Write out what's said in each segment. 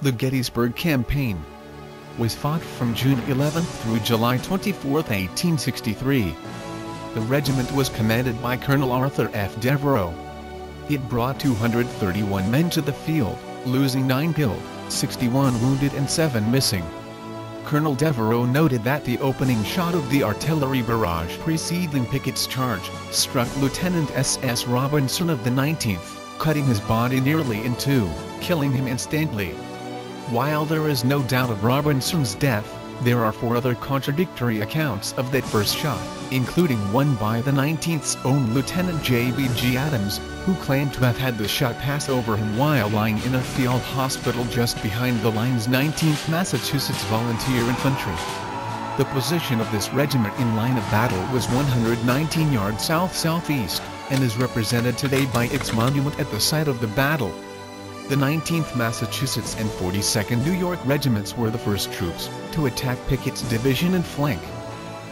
The Gettysburg Campaign was fought from June 11 through July 24, 1863. The regiment was commanded by Colonel Arthur F. Devereux. It brought 231 men to the field, losing 9 killed, 61 wounded and 7 missing. Colonel Devereux noted that the opening shot of the artillery barrage preceding Pickett's charge struck Lieutenant S.S. Robinson of the 19th, cutting his body nearly in two, killing him instantly. While there is no doubt of Robinson's death, there are 4 other contradictory accounts of that first shot, including one by the 19th's own Lieutenant J.B.G. Adams, who claimed to have had the shot pass over him while lying in a field hospital just behind the line's 19th Massachusetts Volunteer Infantry. The position of this regiment in line of battle was 119 yards south-southeast, and is represented today by its monument at the site of the battle. The 19th Massachusetts and 42nd New York regiments were the first troops to attack Pickett's division in flank.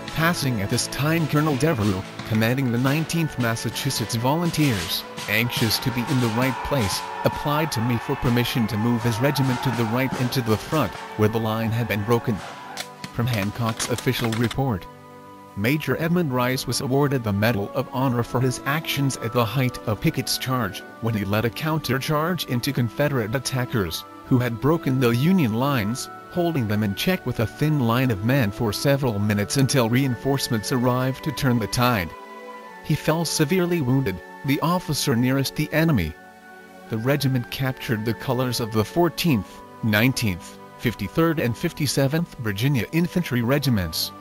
Passing at this time Colonel Devereux, commanding the 19th Massachusetts Volunteers, anxious to be in the right place, applied to me for permission to move his regiment to the right and to the front, where the line had been broken. From Hancock's official report, Major Edmund Rice was awarded the Medal of Honor for his actions at the height of Pickett's charge, when he led a countercharge into Confederate attackers, who had broken the Union lines, holding them in check with a thin line of men for several minutes until reinforcements arrived to turn the tide. He fell severely wounded, the officer nearest the enemy. The regiment captured the colors of the 14th, 19th, 53rd and 57th Virginia Infantry Regiments.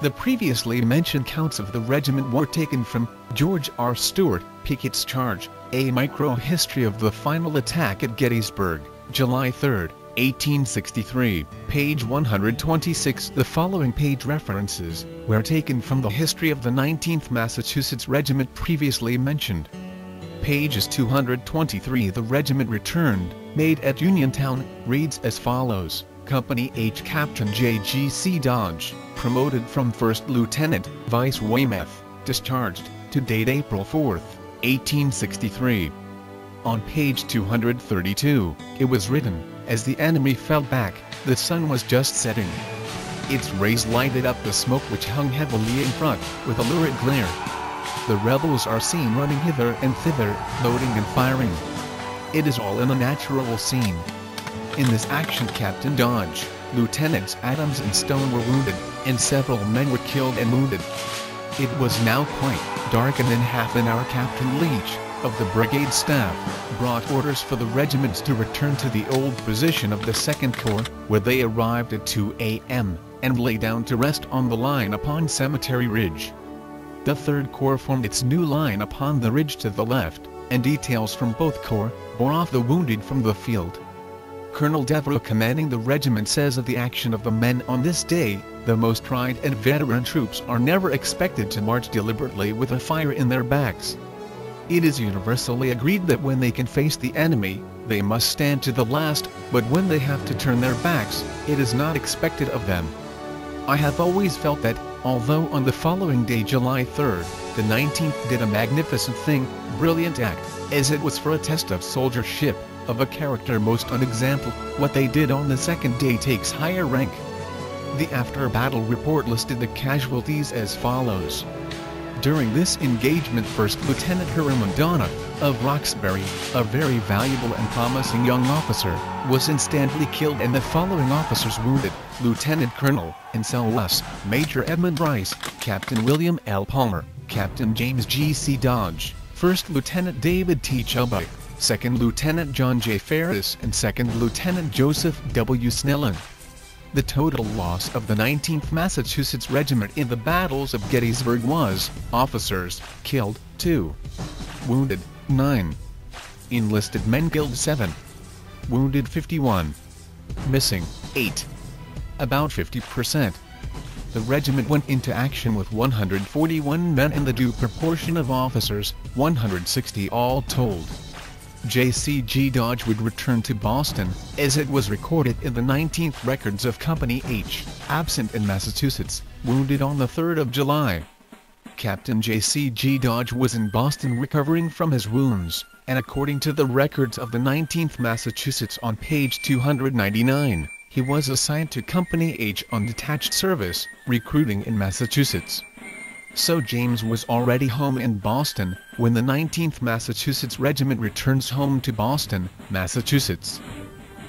The previously mentioned counts of the regiment were taken from George R. Stewart, Pickett's Charge, A Micro-History of the Final Attack at Gettysburg, July 3, 1863, page 126. The following page references were taken from the history of the 19th Massachusetts Regiment previously mentioned. Pages 223. The regiment returned, made at Uniontown, reads as follows. Company H Captain J.G.C. Dodge, promoted from First Lieutenant, Vice Weymouth, discharged, to date April 4, 1863. On page 232, it was written, as the enemy fell back, the sun was just setting. Its rays lighted up the smoke which hung heavily in front, with a lurid glare. The rebels are seen running hither and thither, loading and firing. It is all in a natural scene. In this action Captain Dodge, Lieutenants Adams and Stone were wounded, and several men were killed and wounded. It was now quite dark, and in half an hour Captain Leach, of the brigade staff, brought orders for the regiments to return to the old position of the 2nd Corps, where they arrived at 2 a.m., and lay down to rest on the line upon Cemetery Ridge. The 3rd Corps formed its new line upon the ridge to the left, and details from both corps bore off the wounded from the field. Colonel Devereux, commanding the regiment, says of the action of the men on this day, the most tried and veteran troops are never expected to march deliberately with a fire in their backs. It is universally agreed that when they can face the enemy, they must stand to the last, but when they have to turn their backs, it is not expected of them. I have always felt that, although on the following day, July 3rd, the 19th did a magnificent thing, brilliant act, as it was for a test of soldiership, of a character most unexampled, what they did on the 2nd day takes higher rank. The after-battle report listed the casualties as follows. During this engagement, 1st Lieutenant Herman Donna, of Roxbury, a very valuable and promising young officer, was instantly killed, and the following officers wounded: Lieutenant Colonel, N.C.O.S., Major Edmund Rice, Captain William L. Palmer, Captain James G.C. Dodge, 1st Lieutenant David T. Chubbuck, 2nd Lieutenant John J. Ferris, and 2nd Lieutenant Joseph W. Snellen. The total loss of the 19th Massachusetts Regiment in the battles of Gettysburg was: officers killed 2, wounded 9, enlisted men killed 7, wounded 51, missing 8. About 50%. The regiment went into action with 141 men and the due proportion of officers, 160 all told. J.C.G. Dodge would return to Boston, as it was recorded in the 19th records of Company H, absent in Massachusetts, wounded on the 3rd of July. Captain J.C.G. Dodge was in Boston recovering from his wounds, and according to the records of the 19th Massachusetts on page 299, he was assigned to Company H on detached service, recruiting in Massachusetts. So James was already home in Boston when the 19th Massachusetts Regiment returns home to Boston, Massachusetts.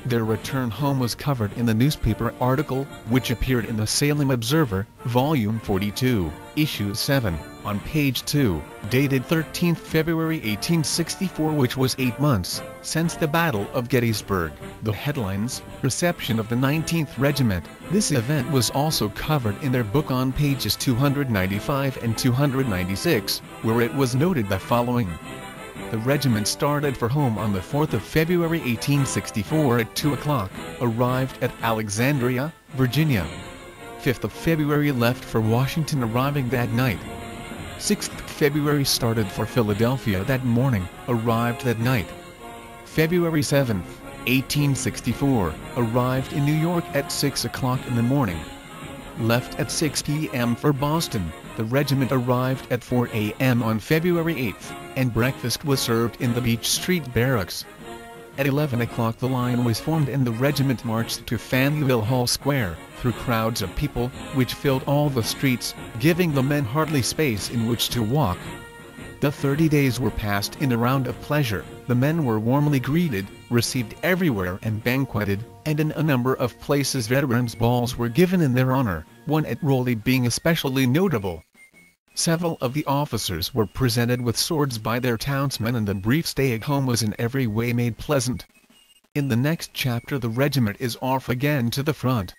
Their return home was covered in the newspaper article, which appeared in the Salem Observer, Volume 42, Issue 7, on page 2, dated 13 February 1864, which was 8 months since the Battle of Gettysburg. The headlines, Reception of the 19th Regiment. This event was also covered in their book on pages 295 and 296, where it was noted the following. The regiment started for home on the 4th of February 1864 at 2 o'clock, arrived at Alexandria, Virginia. 5th of February left for Washington, arriving that night. 6th February started for Philadelphia that morning, arrived that night. February 7th, 1864, arrived in New York at 6 o'clock in the morning. Left at 6 p.m. for Boston. The regiment arrived at 4 a.m. on February 8th, and breakfast was served in the Beach Street Barracks. At 11 o'clock the line was formed and the regiment marched to Faneuil Hall Square, through crowds of people, which filled all the streets, giving the men hardly space in which to walk. The 30 days were passed in a round of pleasure. The men were warmly greeted, received everywhere and banqueted, and in a number of places veterans' balls were given in their honor, one at Rowley being especially notable. Several of the officers were presented with swords by their townsmen, and the brief stay at home was in every way made pleasant. In the next chapter the regiment is off again to the front.